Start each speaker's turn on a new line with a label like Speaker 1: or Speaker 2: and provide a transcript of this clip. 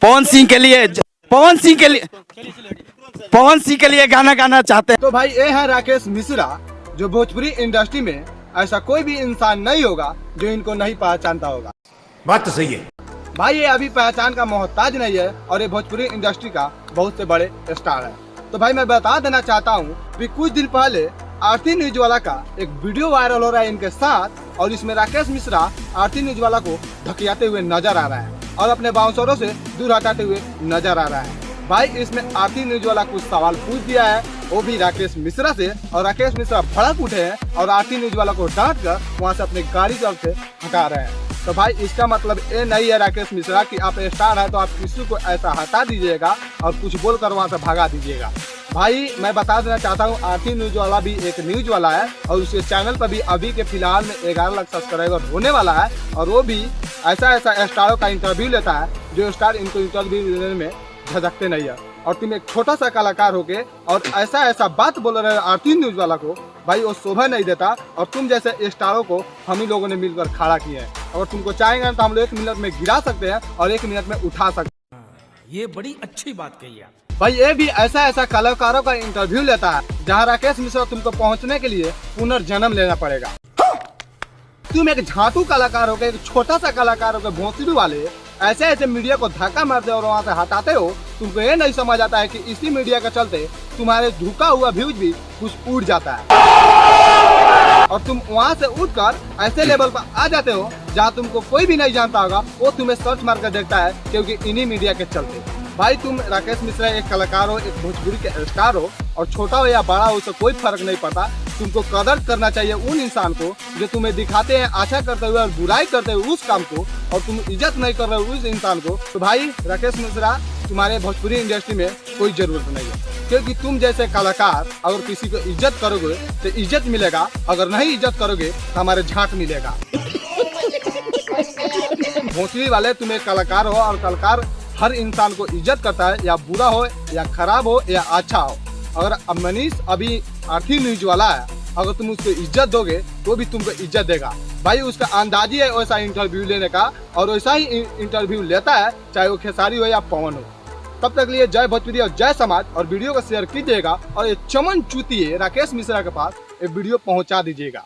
Speaker 1: पवन सिंह के लिए गाना गाना चाहते हैं।
Speaker 2: तो भाई ये है राकेश मिश्रा, जो भोजपुरी इंडस्ट्री में ऐसा कोई भी इंसान नहीं होगा जो इनको नहीं पहचानता होगा।
Speaker 3: बात तो सही है
Speaker 2: भाई ये अभी पहचान का मोहताज नहीं है और ये भोजपुरी इंडस्ट्री का बहुत से बड़े स्टार है। तो भाई मैं बता देना चाहता हूँ कि कुछ दिन पहले आरती न्यूज वाला का एक वीडियो वायरल हो रहा है इनके साथ, और इसमें राकेश मिश्रा आरती न्यूज वाला को धकियाते हुए नजर आ रहा है और अपने बाउंसरों से दूर हटाते हुए नजर आ रहा है। भाई इसमें आरती न्यूज वाला कुछ सवाल पूछ दिया है, वो भी राकेश मिश्रा से, और राकेश मिश्रा भड़क उठे हैं और आरती न्यूज वाला को डांट कर वहाँ से अपनी गाड़ी से हटा रहे हैं। तो भाई इसका मतलब ये नहीं है राकेश मिश्रा कि आप स्टार है तो आप किसी को ऐसा हटा दीजिएगा और कुछ बोलकर वहाँ से भगा दीजिएगा। भाई मैं बता देना चाहता हूँ आरती न्यूज वाला भी एक न्यूज वाला है और उसके चैनल पर भी अभी के फिलहाल में 11 लाख सब्सक्राइबर होने वाला है, और वो भी ऐसा स्टारों का इंटरव्यू लेता है जो स्टार इनको इंटरव्यू लेने में झिझकते नहीं है। और तुम एक छोटा सा कलाकार होके और ऐसा बात बोल रहे हो आरती न्यूज वाला को, भाई वो शोभा नहीं देता। और तुम जैसे स्टारों को हम ही लोगों ने मिलकर खड़ा किया है। अगर तुमको चाहेंगे तो हम लोग 1 मिनट में गिरा सकते हैं और 1 मिनट में उठा सकते हैं।
Speaker 3: ये बड़ी अच्छी बात कही है
Speaker 2: भाई ये भी ऐसा कलाकारों का इंटरव्यू लेता है जहाँ राकेश मिश्रा तुमको पहुँचने के लिए पुनर्जन्म लेना पड़ेगा। तुम एक झाटू कलाकार हो, एक छोटा सा कलाकार हो, भोंसड़ी वाले ऐसे मीडिया को धक्का मारते और वहाँ से हटाते हो। तुमको ये नहीं समझ आता है कि इसी मीडिया के चलते तुम्हारे झुका हुआ व्यूज भी कुछ उड़ जाता है और तुम वहाँ से उठकर ऐसे लेवल पर आ जाते हो जहाँ तुमको कोई भी नहीं जानता होगा, वो तुम्हें सर्च मार कर देखता है क्योंकि इन्हीं मीडिया के चलते। भाई तुम राकेश मिश्रा एक कलाकार हो, एक भोजपुरी के स्टार हो, और छोटा हो या बड़ा हो उससे कोई फर्क नहीं पड़ता। तुमको कदर करना चाहिए उन इंसान को जो तुम्हें दिखाते हैं अच्छा करते हुए और बुराई करते हुए उस काम को, और तुम इज्जत नहीं कर रहे हो उस इंसान को। तो भाई राकेश मिश्रा तुम्हारे भोजपुरी इंडस्ट्री में कोई जरूरत नहीं है, क्योंकि तुम जैसे कलाकार अगर किसी को इज्जत करोगे तो इज्जत मिलेगा, अगर नहीं इज्जत करोगे तो हमारे झाट मिलेगा। भोसड़ी वाले तुम एक कलाकार हो और कलाकार हर इंसान को इज्जत करता है, या बुरा हो या खराब हो या अच्छा हो। अगर मनीष अभी आरती न्यूज वाला है, अगर तुम उसको इज्जत दोगे तो भी तुमको इज्जत देगा। भाई उसका अंदाजी है वैसा इंटरव्यू लेने का, और वैसा ही इंटरव्यू लेता है चाहे वो खेसारी हो या पवन हो। तब तक लिए जय भोजपुरी और जय समाज, और वीडियो को शेयर कीजिएगा और ये चमन चूतिए राकेश मिश्रा के पास ये वीडियो पहुंचा दीजिएगा।